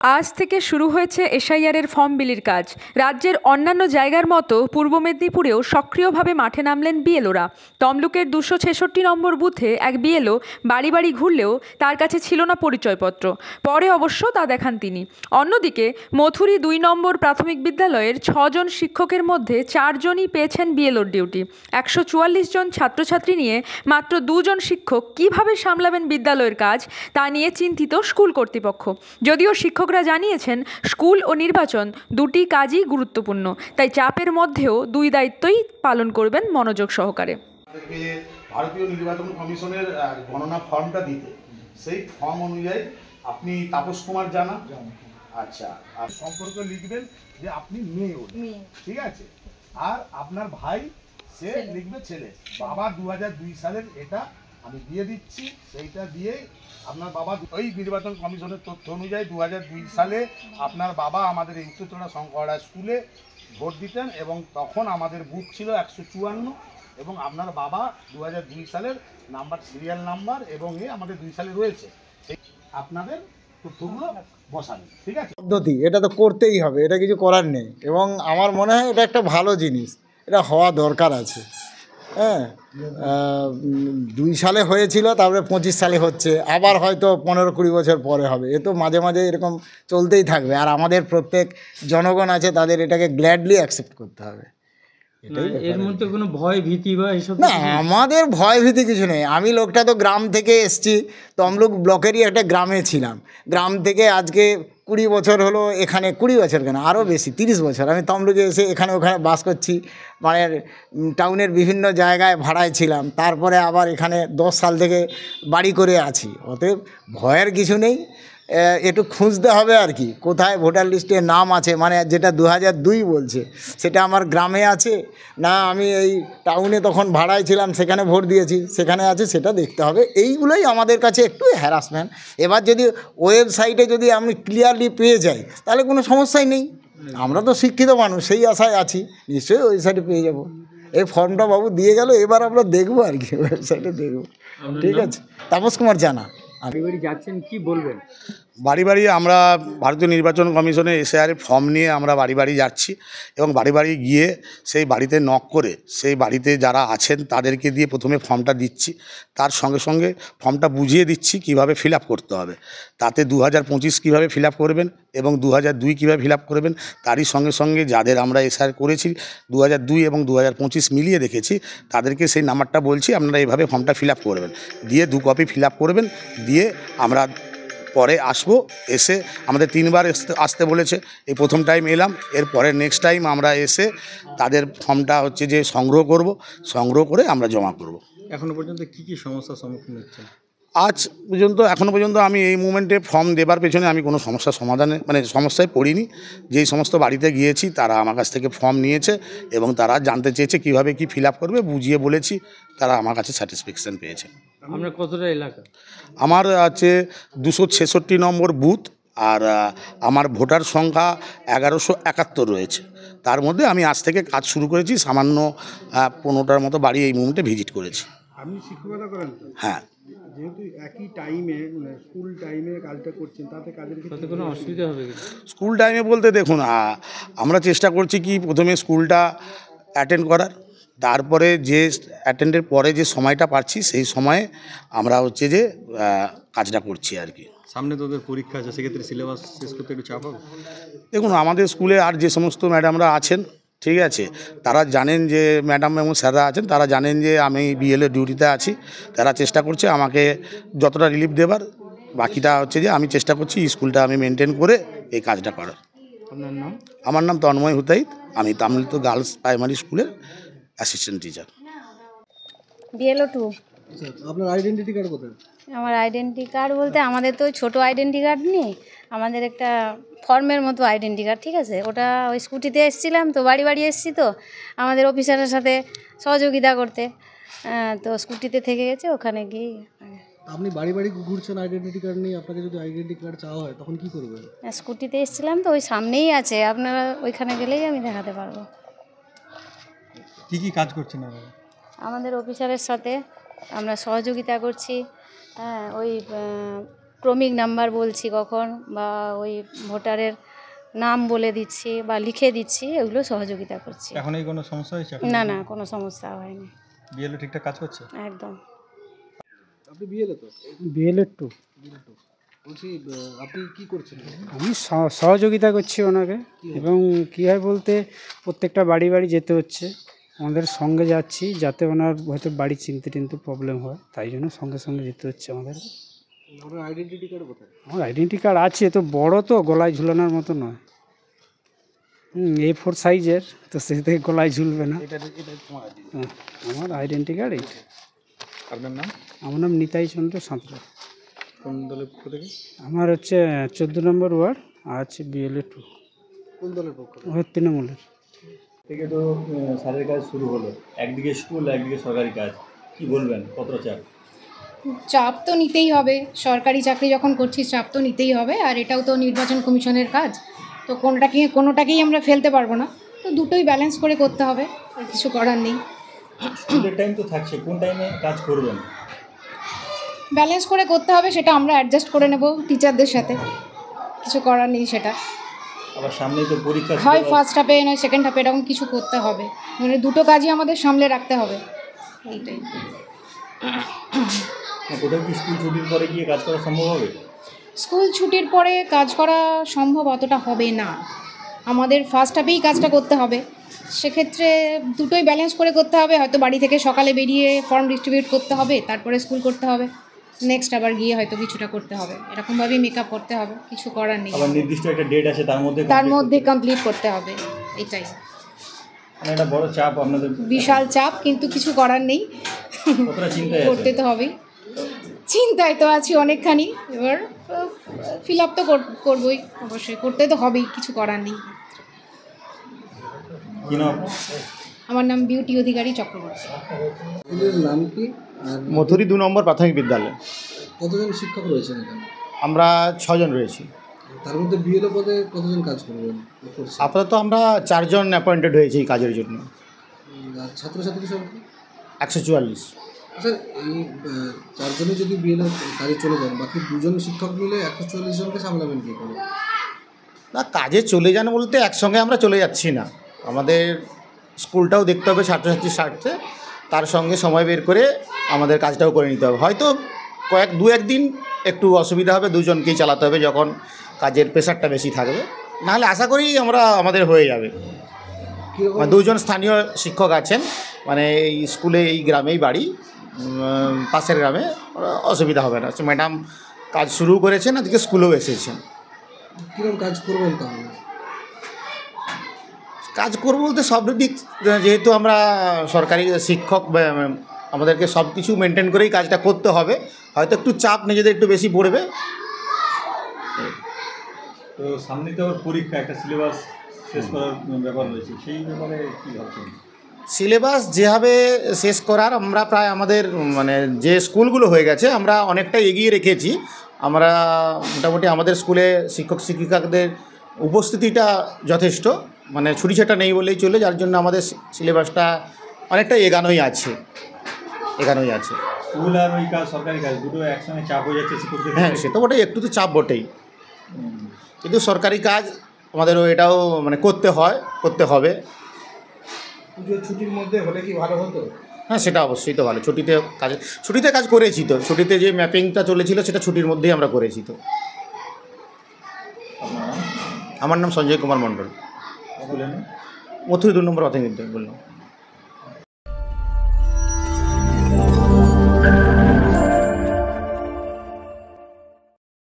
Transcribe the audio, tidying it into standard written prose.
আজ থেকে শুরু হয়েছে এসআইআরের ফর্ম বিলির কাজ। রাজ্যের অন্যান্য জায়গার মতো পূর্ব মেদিনীপুরেও সক্রিয়ভাবে মাঠে নামলেন বিএলওরা। তমলুকের 266 নম্বর বুথে এক বিএলও বাড়ি বাড়ি ঘুরলেও তার কাছে ছিল না পরিচয়পত্র। পরে অবশ্য তা দেখান তিনি। অন্যদিকে মথুরি 2 নম্বর প্রাথমিক বিদ্যালয়ের 6 জন শিক্ষকের মধ্যে 4 জনই পেয়েছেন বিএলওর ডিউটি। 144 জন ছাত্রছাত্রী নিয়ে মাত্র 2 জন শিক্ষক কীভাবে সামলাবেন বিদ্যালয়ের কাজ তা নিয়ে চিন্তিত স্কুল কর্তৃপক্ষ। যদিও শিক্ষকরা জানিয়েছেন স্কুল ও নির্বাচন দুটি কাজই গুরুত্বপূর্ণ, তাই চাপের মধ্যেও দুই দায়িত্বই পালন করবেন মনোযোগ সহকারে। ভারতীয় নির্বাচন কমিশনের গণনা ফর্মটা দিতে, সেই ফর্ম অনুযায়ী আপনি তাপস কুমার জানা, আচ্ছা, আর সম্পর্কে লিখবেন যে আপনি মেয়ে, ঠিক আছে, আর আপনার ভাই সে লিখবে ছেলে। বাবা 2002 সালের এটা আমি দিয়ে দিচ্ছি, সেইটা দিয়ে আপনার বাবা ওই নির্বাচন কমিশনের তথ্য অনুযায়ী 2002 সালে আপনার বাবা আমাদের এই উত্তরচড়া শঙ্করা স্কুলে ভোট দিতেন এবং তখন আমাদের বুথ ছিল 154 এবং আপনার বাবা 2002 সালের নাম্বার, সিরিয়াল নাম্বার এবং আমাদের 2 সালে রয়েছে, সেই আপনাদের তথ্যগুলো বসাবেন, ঠিক আছে। পদ্ধতি এটা তো করতেই হবে, এটা কিছু করার নেই এবং আমার মনে হয় এটা একটা ভালো জিনিস, এটা হওয়া দরকার আছে। হ্যাঁ, 2 সালে হয়েছিল, তারপরে 25 সালে হচ্ছে, আবার হয়তো 15-20 বছর পরে হবে। এ তো মাঝে মাঝে এরকম চলতেই থাকবে, আর আমাদের প্রত্যেক জনগণ আছে তাদের এটাকে গ্ল্যাডলি অ্যাকসেপ্ট করতে হবে। এর মধ্যে কোনো ভয় ভীতি বা এসব না, আমাদের ভয় ভীতি কিছু নেই। আমি লোকটা তো গ্রাম থেকে এসছি, তমলুক ব্লকেরই একটা গ্রামে ছিলাম। গ্রাম থেকে আজকে 20 বছর হলো এখানে, 20 বছর কেন আরও বেশি, 30 বছর আমি তমলুকে এসে এখানে ওখানে বাস করছি। মানে টাউনের বিভিন্ন জায়গায় ভাড়ায় ছিলাম, তারপরে আবার এখানে 10 সাল থেকে বাড়ি করে আছি। অতএব ভয়ের কিছু নেই, একটু খুঁজতে হবে আর কি, কোথায় ভোটার লিস্টে নাম আছে, মানে যেটা 2002 বলছে সেটা আমার গ্রামে আছে না আমি এই টাউনে তখন ভাড়ায় ছিলাম সেখানে ভোট দিয়েছি সেখানে আছে, সেটা দেখতে হবে। এইগুলোই আমাদের কাছে একটু হ্যারাসমেন্ট। এবার যদি ওয়েবসাইটে যদি আমি ক্লিয়ারলি পেয়ে যাই তাহলে কোনো সমস্যাই নেই। আমরা তো শিক্ষিত মানুষ, সেই আশায় আছি, নিশ্চয়ই ওয়েবসাইটে পেয়ে যাব। এই ফর্মটা বাবু দিয়ে গেল, এবার আমরা দেখবো আর কি, ওয়েবসাইটে দেখবো। ঠিক আছে, তাপস কুমার জানা। বাড়ি বাড়ি যাচ্ছেন, কি বলবেন? বাড়ি বাড়ি আমরা ভারতীয় নির্বাচন কমিশনের এসআইআরের ফর্ম নিয়ে আমরা বাড়ি বাড়ি যাচ্ছি এবং বাড়ি বাড়ি গিয়ে সেই বাড়িতে নক করে সেই বাড়িতে যারা আছেন তাদেরকে দিয়ে প্রথমে ফর্মটা দিচ্ছি, তার সঙ্গে সঙ্গে ফর্মটা বুঝিয়ে দিচ্ছি কিভাবে ফিল আপ করতে হবে। তাতে 2025 কীভাবে ফিল আপ করবেন এবং 2002 কীভাবে ফিল আপ করবেন, তারই সঙ্গে সঙ্গে যাদের আমরা এসআইআর করেছি 2002 এবং 2025 মিলিয়ে দেখেছি তাদেরকে সেই নাম্বারটা বলছি, আপনারা এইভাবে ফর্মটা ফিল আপ করবেন, দিয়ে 2 কপি ফিল আপ করবেন, দিয়ে আমরা পরে আসবো। এসে আমাদের 3 বার আসতে বলেছে, এই প্রথম টাইম এলাম, এর পরে নেক্সট টাইম আমরা এসে তাদের ফর্মটা হচ্ছে যে সংগ্রহ করব, সংগ্রহ করে আমরা জমা করব। এখনো পর্যন্ত কি কি সমস্যার সম্মুখীন হচ্ছেন? এখনো পর্যন্ত আমি এই মুমেন্টে ফর্ম দেবার পেছনে আমি কোনো সমস্যার সমাধানে মানে সমস্যায় পড়িনি। যেই সমস্ত বাড়িতে গিয়েছি তারা আমার কাছ থেকে ফর্ম নিয়েছে এবং তারা জানতে চেয়েছে কীভাবে কি ফিল আপ করবে, বুঝিয়ে বলেছি, তারা আমার কাছে স্যাটিসফ্যাকশান পেয়েছে। আপনার কতটা এলাকা? আমার আছে 266 নম্বর বুথ, আর আমার ভোটার সংখ্যা 1171 রয়েছে। তার মধ্যে আমি আজ থেকে কাজ শুরু করেছি, সামান্য 15টার মতো বাড়ি এই মুহূর্তে ভিজিট করেছি। আপনি শিক্ষকতা করেন? হ্যাঁ, যেহেতু একই টাইমে স্কুল টাইমে কাজটা করছেন, তাতে কাজের ক্ষেত্রে কোনো অসুবিধা হবে কি? স্কুল টাইমে বলতে দেখুন, আমরা চেষ্টা করছি কি প্রথমে স্কুলটা অ্যাটেন্ড করার, তারপরে যে অ্যাটেন্ডের পরে যে সময়টা পাচ্ছি সেই সময়ে আমরা হচ্ছে যে কাজটা করছি আর কি। সামনে তোদের পরীক্ষা আছে, সেক্ষেত্রে সিলেবাস শেষ করতে একটু চাপ হবে? দেখুন, আমাদের স্কুলে আর যে সমস্ত ম্যাডামরা আছেন, ঠিক আছে, তারা জানেন যে ম্যাডাম এবং স্যাররা আছেন, তারা জানেন যে আমি বিএলএ ডিউটিতে আছি। তারা চেষ্টা করছে আমাকে যতটা রিলিফ দেবার, বাকিটা হচ্ছে যে আমি চেষ্টা করছি স্কুলটা আমি মেনটেন করে এই কাজটা করার। আপনার নাম? আমার নাম তন্ময় হুতাইত, আমি তামিলিত গার্লস প্রাইমারি স্কুলের অ্যাসিস্ট্যান্ট টিচার। বিএলও 2। আপনার আইডেন্টিটি কার্ড কোথায়? আমার আইডেন্টি কার্ড বলতে আমাদের তো ছোটো আইডেন্টি কার্ড নেই, আমাদের একটা ফর্মের মতো আইডেন্টি কার্ড, ঠিক আছে। ওটা ওই স্কুটিতে এসেছিলাম তো, বাড়ি বাড়ি এসেছি তো আমাদের অফিসারের সাথে সহযোগিতা করতে, তো স্কুটিতে থেকে গেছে, ওখানে গিয়ে। আপনি বাড়ি বাড়ি ঘুরছেন আইডেন্টি কার্ড নিয়ে, আপনাকে যদি আইডেন্টি কার্ড চাওয়া হয় তখন কি করবেন? স্কুটিতে এসেছিলাম তো, ওই সামনেই আছে, আপনারা ওইখানে গেলেই আমি দেখাতে পারবো। কি কি কাজ করছেন আপনারা? আমাদের অফিসারের সাথে আমরা সহযোগিতা করছি, ওই ক্রমিক নাম্বার বলছি কখন, বা ওই ভোটারের নাম বলে দিচ্ছি বা লিখে দিচ্ছি, এগুলো সহযোগিতা করছি। এখন এই কোনো সমস্যা হয়েছে? না না, কোনো সমস্যা হয়নি, বিএলও ঠিকঠাক কাজ করছে? একদম। আপনি বিএলএ তো? বিএলএড টু। বলছি আপনি কি করছেন? আমি সহযোগিতা করছি ওনাকে, এবং কী হয় বলতে প্রত্যেকটা বাড়ি বাড়ি যেতে হচ্ছে, আমাদের সঙ্গে যাচ্ছি, যাতে ওনার হয়তো বাড়ি চিনতে টিনতে প্রবলেম হয়, তাই জন্য সঙ্গে সঙ্গে যেতে হচ্ছে আমাদের। আপনার আইডেন্টিটি কার্ড কোথায়? আমার আইডেন্টি কার্ড আছে, তো বড় তো, গলায় ঝুলানোর মতো নয়। A4 সাইজের, তো সে থেকে গলায় ঝুলবে না। হ্যাঁ, আমার আইডেন্টি কার্ড এইটা। আপনার নাম? আমার নাম নিতাই চন্দ্র সাঁতরা। কোন দলের পক্ষ থেকে? আমার হচ্ছে 14 নম্বর ওয়ার্ড, আর হচ্ছে বিএলএড টু। কোন দলের পক্ষ? তৃণমূলের। থেকে তো স্যারের কাজ শুরু হলো, একদিকে স্কুল একদিকে সরকারি কাজ, কি বলবেন, কতটা চাপ? চাপ তো নিতেই হবে, সরকারি চাকরি যখন করছি চাপ তো নিতেই হবে। আর এটাও তো নির্বাচন কমিশনের কাজ, তো কোনোটাকেই আমরা ফেলতে পারবো না, তো দুটোই ব্যালেন্স করে করতে হবে, আর কিছু করার নেই। স্কুলের টাইম তো থাকছে, কোন টাইমে কাজ করবেন? ব্যালেন্স করে করতে হবে, সেটা আমরা অ্যাডজাস্ট করে নেব টিচারদের সাথে, কিছু করার নেই সেটা। আবার সামনেই তো পরীক্ষা, হয় ফার্স্ট হাফে নয় সেকেন্ড হাফে, এরকম কিছু করতে হবে, মানে দুটো কাজই আমাদের সামলে রাখতে হবে, এইটাই। কোথাও কি স্কুল ছুটির পরে গিয়ে কাজ করা সম্ভব হবে? স্কুল ছুটির পরে কাজ করা সম্ভব অতটা হবে না, আমাদের ফার্স্ট হাফেই কাজটা করতে হবে, সেক্ষেত্রে দুটোই ব্যালেন্স করে করতে হবে। হয়তো বাড়ি থেকে সকালে বেরিয়ে ফর্ম ডিস্ট্রিবিউট করতে হবে, তারপরে স্কুল করতে হবে, নেক্সট আবার গিয়ে হয়তো কিছুটা করতে হবে, এরকমভাবেই মেকআপ করতে হবে, কিছু করার নেই। আবার নির্দিষ্ট একটা ডেট আছে, তার মধ্যে কমপ্লিট করতে হবে, এটাই। মানে একটা বড় চাপ আপনাদের? বিশাল চাপ, কিন্তু কিছু করার নেই, কতটা চিন্তায় করতে তো হবেই। চিন্তায় তো আছি অনেকখানি, এবার ফিল আপ তো করবই, অবশ্যই করতে তো হবেই, কিছু করার নেই। কি নাম? আমার নাম বিউটি অধিকারী চক্রবর্তী। স্কুলের নাম কি? আর মথুরি 2 নম্বর প্রাথমিক বিদ্যালয়। কতজন শিক্ষক রয়েছেন এখানে? আমরা 6 জন রয়েছি। তার মধ্যে বিএলও পদে কতজন কাজ করবেন? করছেন? আপাতত আমরা 4 জন অ্যাপয়েন্টেড হয়েছি এই কাজের জন্য। আর ছাত্রছাত্রী সংখ্যা? 144। স্যার, এই 4 জনে যদি বিএলও কাজে চলে যান, বাকি 2 জন শিক্ষক মিলে 144 জনকে সামলাবেন কী করে? না, কাজে চলে যান বলতে একসঙ্গে আমরা চলে যাচ্ছি না, আমাদের স্কুলটাও দেখতে হবে ছাত্রছাত্রীর স্বার্থে, তার সঙ্গে সময় বের করে আমাদের কাজটাও করে নিতে হবে। হয়তো দু একদিন একটু অসুবিধা হবে, 2 জনকেই চালাতে হবে যখন কাজের প্রেশারটা বেশি থাকবে, নাহলে আশা করি আমাদের হয়ে যাবে। কীরকম? 2 জন স্থানীয় শিক্ষক আছেন, মানে এই স্কুলে এই গ্রামেই বাড়ি, পাশের গ্রামে, অসুবিধা হবে না। ম্যাডাম কাজ শুরু করেছেন, আজকে স্কুলেও এসেছেন। কীরকম কাজ করবেন তাহলে? কাজ করবো বলতে সব দিক, যেহেতু আমরা সরকারি শিক্ষক, আমাদেরকে সব কিছু মেনটেন করেই কাজটা করতে হবে, হয়তো একটু চাপ নিজেদের একটু বেশি পড়বে। তো সামনে তো আবার পরীক্ষা, একটা সিলেবাস শেষ করার ব্যাপার রয়েছে, সেই ব্যাপারে কী ভাবছেন? সিলেবাস যেভাবে শেষ করার, আমরা প্রায় আমাদের মানে যে স্কুলগুলো হয়ে গেছে আমরা অনেকটা এগিয়ে রেখেছি। আমরা মোটামুটি আমাদের স্কুলে শিক্ষক শিক্ষিকাদের উপস্থিতিটা যথেষ্ট, মানে ছুটিছাটা নেই বলেই চলে, যার জন্য আমাদের সিলেবাসটা অনেকটা এগানোই আছে। স্কুল আর ওই কাজ, সরকারি কাজ, দুটো একসঙ্গে চাপ হয়ে যাচ্ছে শিক্ষকদের? হ্যাঁ, সেটা বটেই, একটু তো চাপ বটেই, কিন্তু সরকারি কাজ আমাদেরও এটাও মানে করতে হবে। পুজোর ছুটির মধ্যে হলে কি ভালো হতো? হ্যাঁ, সেটা অবশ্যই তো ভালো। ছুটিতে কাজ করেছি তো, ছুটিতে যে ম্যাপিংটা চলেছিল সেটা ছুটির মধ্যেই আমরা করেছি তো। আমার নাম সঞ্জয় কুমার মণ্ডল, মথুরি 2 নম্বর প্রাথমিক বিদ্যালয় বললাম।